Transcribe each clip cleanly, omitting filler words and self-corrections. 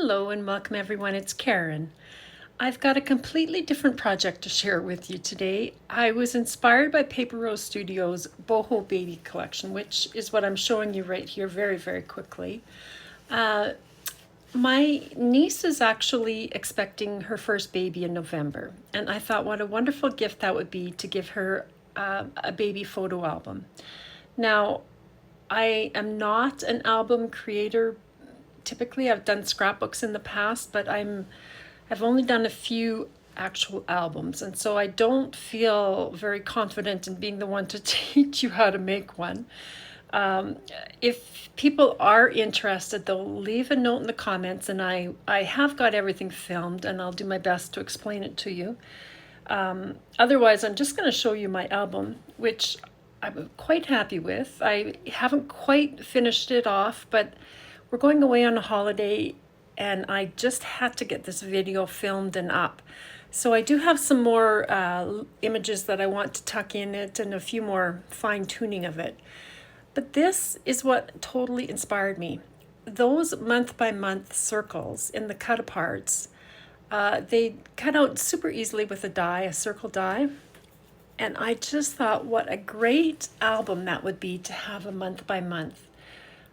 Hello and welcome everyone, it's Karen. I've got a completely different project to share with you today. I was inspired by Paper Rose Studios' Boho Baby collection, which is what I'm showing you right here very quickly. My niece is actually expecting her first baby in November, and I thought what a wonderful gift that would be to give her a baby photo album. Now, I am not an album creator. Typically, I've done scrapbooks in the past, but I've only done a few actual albums, and so I don't feel very confident in being the one to teach you how to make one. If people are interested, they'll leave a note in the comments, and I have got everything filmed, and I'll do my best to explain it to you. Otherwise, I'm just going to show you my album, which I'm quite happy with. I haven't quite finished it off, but we're going away on a holiday and I just had to get this video filmed and up. So I do have some more images that I want to tuck in it and a few more fine tuning of it. But this is what totally inspired me. Those month by month circles in the cut aparts, they cut out super easily with a die, a circle die. And I just thought what a great album that would be to have a month by month.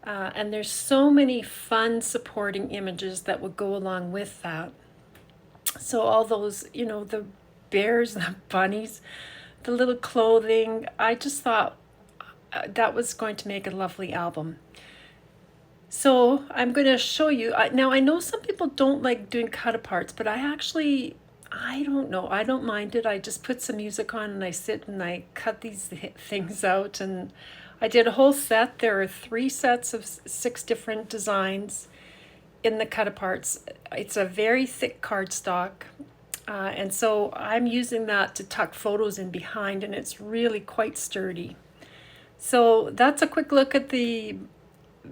And there's so many fun supporting images that would go along with that. So all those, the bears, the bunnies, the little clothing, I just thought that was going to make a lovely album. So I'm going to show you. Now I know some people don't like doing cut aparts, but I don't know. I don't mind it. I just put some music on and I sit and I cut these things out, and I did a whole set. There are 3 sets of 6 different designs in the cut aparts. It's a very thick cardstock, and so I'm using that to tuck photos in behind, and it's really quite sturdy. So that's a quick look at the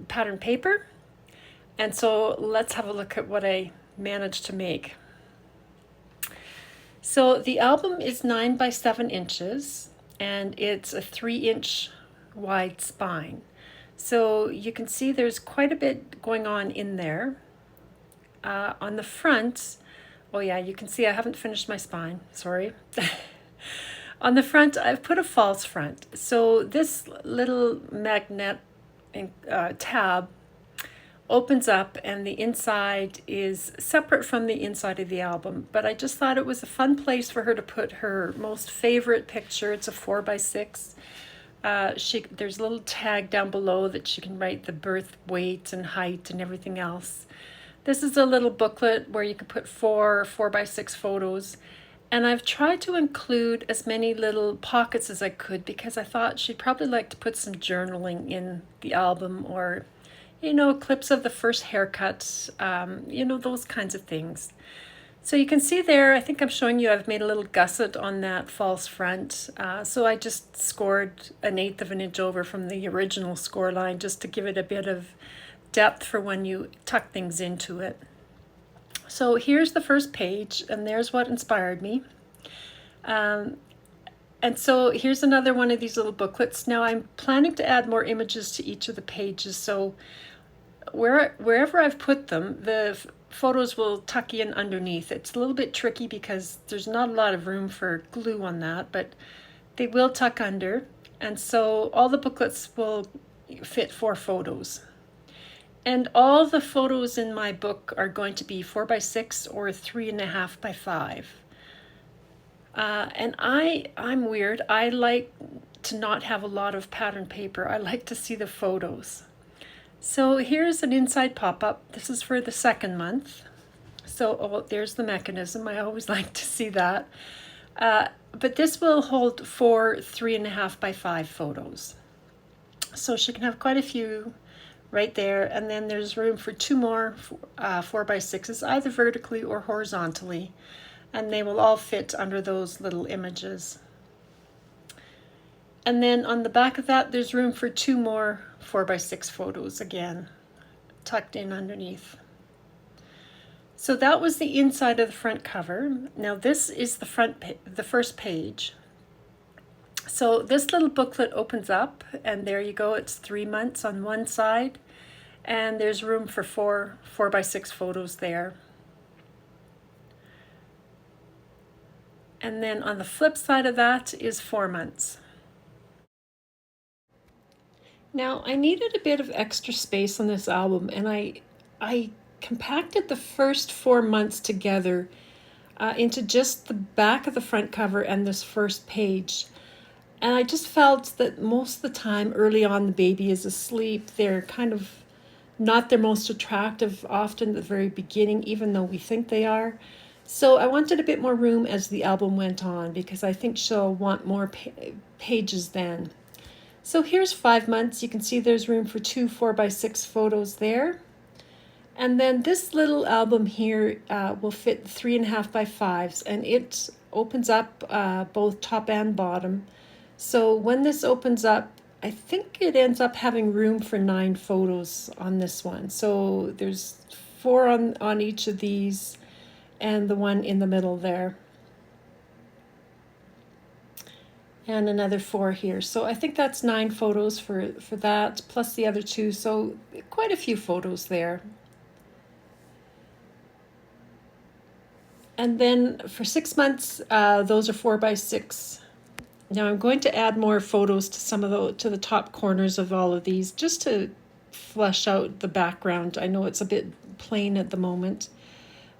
pattern paper, and so let's have a look at what I managed to make. So the album is 9 by 7 inches, and it's a 3-inch wide spine. So you can see there's quite a bit going on in there. On the front, oh yeah, you can see I haven't finished my spine, sorry. On the front, I've put a false front. So this little magnet tab opens up and the inside is separate from the inside of the album, but I just thought it was a fun place for her to put her most favorite picture. It's a 4x6. There's a little tag down below that she can write the birth weight and height and everything else. This is a little booklet where you can put 4x6 photos. And I've tried to include as many little pockets as I could because I thought she'd probably like to put some journaling in the album, or, clips of the first haircut, those kinds of things. So you can see there, I think I'm showing you, I've made a little gusset on that false front. So I just scored 1/8 of an inch over from the original score line just to give it a bit of depth for when you tuck things into it. So here's the first page, and there's what inspired me. And so here's another one of these little booklets. Now I'm planning to add more images to each of the pages, so wherever I've put them, the photos will tuck in underneath. It's a little bit tricky because there's not a lot of room for glue on that, but they will tuck under, and so all the booklets will fit 4 photos. And all the photos in my book are going to be 4x6 or 3.5 by 5. And I'm weird. I like to not have a lot of pattern paper. I like to see the photos. So here's an inside pop-up. This is for the 2nd month. So there's the mechanism. I always like to see that. But this will hold 4 3.5 by 5 photos. So she can have quite a few right there, and then there's room for 2 more 4x6s, either vertically or horizontally, and they will all fit under those little images. And then on the back of that, there's room for 2 more 4x6 photos, again, tucked in underneath. So that was the inside of the front cover. Now this is the first page. So this little booklet opens up, and there you go. It's 3 months on one side, And there's room for four by six photos there. And then on the flip side of that is 4 months. Now I needed a bit of extra space on this album, and I compacted the first 4 months together into just the back of the front cover and this first page. And I just felt that most of the time early on the baby is asleep. They're kind of not their most attractive often at the very beginning, even though we think they are. So I wanted a bit more room as the album went on, because I think she'll want more pages then. So here's 5 months. You can see there's room for 2 4x6 photos there. And then this little album here will fit 3.5 by 5s, and it opens up both top and bottom. So when this opens up, I think it ends up having room for 9 photos on this one. So there's 4 on each of these, and the one in the middle there. And another 4 here. So I think that's 9 photos for that, plus the other 2. So quite a few photos there. And then for 6 months, those are 4x6. Now I'm going to add more photos to some of to the top corners of all of these, just to flesh out the background. I know it's a bit plain at the moment.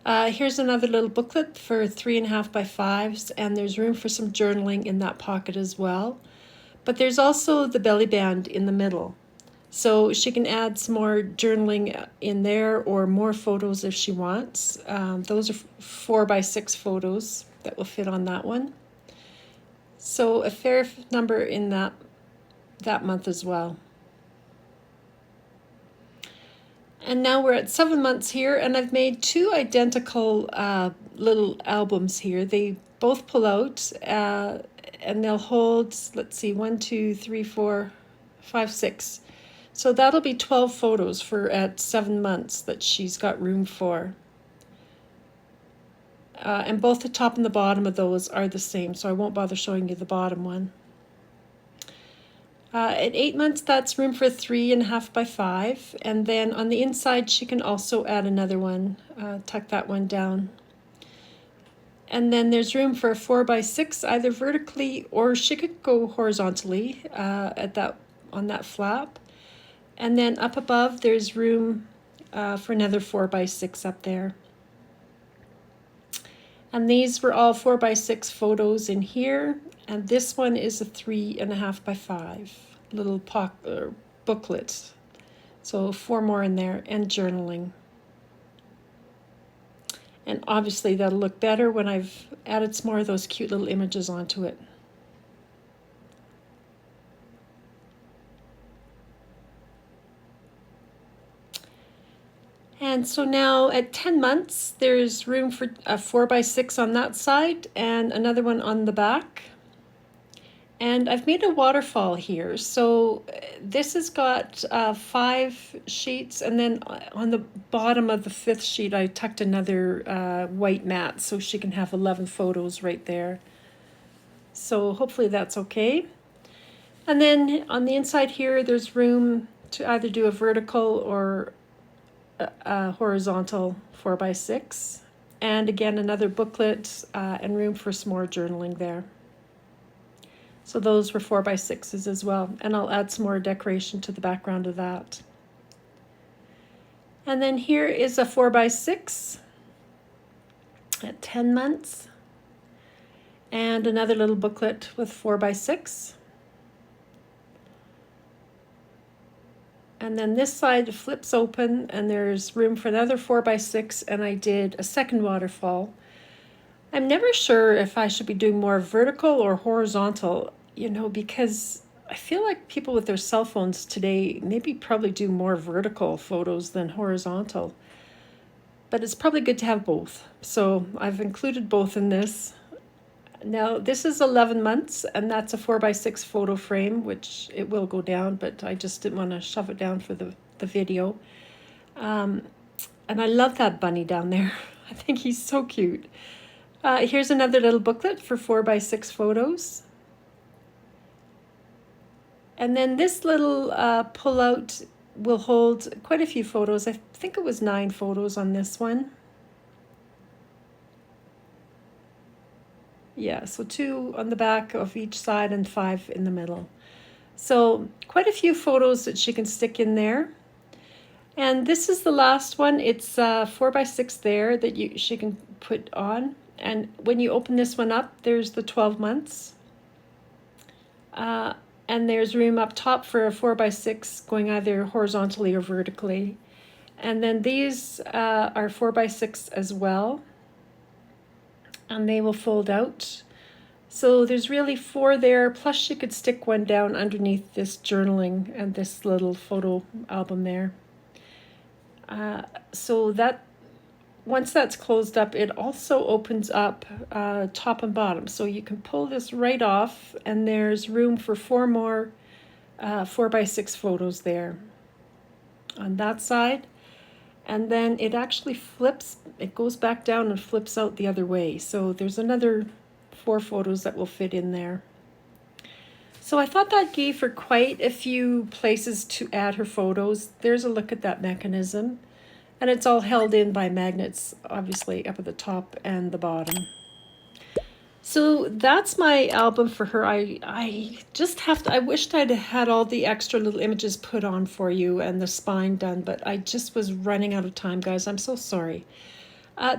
Here's another little booklet for 3.5 by 5s, and there's room for some journaling in that pocket as well. But there's also the belly band in the middle. So she can add some more journaling in there, or more photos if she wants. Those are 4x6 photos that will fit on that one. So a fair number in that month as well. And now we're at 7 months here, and I've made 2 identical little albums here. They both pull out, and they'll hold, let's see, 1, 2, 3, 4, 5, 6. So that'll be 12 photos for at 7 months that she's got room for. And both the top and the bottom of those are the same, so I won't bother showing you the bottom one. At 8 months, that's room for 3.5 by 5, and then on the inside she can also add another one, tuck that one down. And then there's room for a 4x6, either vertically, or she could go horizontally on that flap. And then up above there's room for another 4x6 up there. And these were all 4x6 photos in here, and this one is a 3.5 by 5 little booklet. So 4 more in there, and journaling. And obviously that'll look better when I've added some more of those cute little images onto it. And so now at 10 months, there's room for a 4x6 on that side and another one on the back. And I've made a waterfall here. So this has got 5 sheets, and then on the bottom of the 5th sheet, I tucked another white mat so she can have 11 photos right there. So hopefully that's okay. And then on the inside here, there's room to either do a vertical or a horizontal 4x6. And again, another booklet and room for some more journaling there. So those were 4x6s as well, and I'll add some more decoration to the background of that. And then here is a 4x6 at 10 months, and another little booklet with 4x6. And then this side flips open, and there's room for another 4x6, and I did a second waterfall. I'm never sure if I should be doing more vertical or horizontal, because I feel like people with their cell phones today maybe probably do more vertical photos than horizontal. But it's probably good to have both. So I've included both in this. Now this is 11 months, and that's a 4x6 photo frame, which it will go down, but I just didn't want to shove it down for the video. And I love that bunny down there. I think he's so cute. Here's another little booklet for 4x6 photos. And then this little pull-out will hold quite a few photos. I think it was 9 photos on this one. Yeah, so 2 on the back of each side and 5 in the middle. So quite a few photos that she can stick in there. And this is the last one. It's 4x6 there that she can put on. And when you open this one up, there's the 12 months. And there's room up top for a 4x6 going either horizontally or vertically. And then these are 4x6 as well. And they will fold out. So there's really 4 there, plus you could stick one down underneath this journaling and this little photo album there. So that once that's closed up, it also opens up top and bottom. So you can pull this right off, and there's room for 4 more 4x6 photos there on that side. And then it actually flips, it goes back down and flips out the other way. So there's another 4 photos that will fit in there. So I thought that gave her quite a few places to add her photos. There's a look at that mechanism. And it's all held in by magnets, obviously, up at the top and the bottom. So that's my album for her. I just have to, I wished I'd had all the extra little images put on for you and the spine done, but I just was running out of time, guys. I'm so sorry.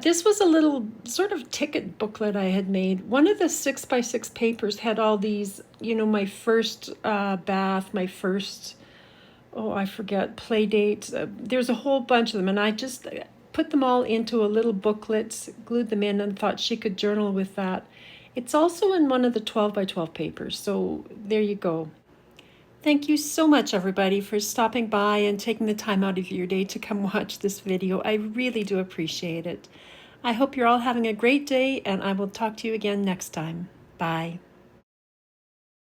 This was a little sort of ticket booklet I had made. One of the 6x6 papers had all these, you know, my first bath, my first, oh, I forget, play dates. There's a whole bunch of them, and I just put them all into a little booklet, glued them in, and thought she could journal with that. It's also in one of the 12x12 papers, so there you go. Thank you so much, everybody, for stopping by and taking the time out of your day to come watch this video. I really do appreciate it. I hope you're all having a great day, and I will talk to you again next time. Bye.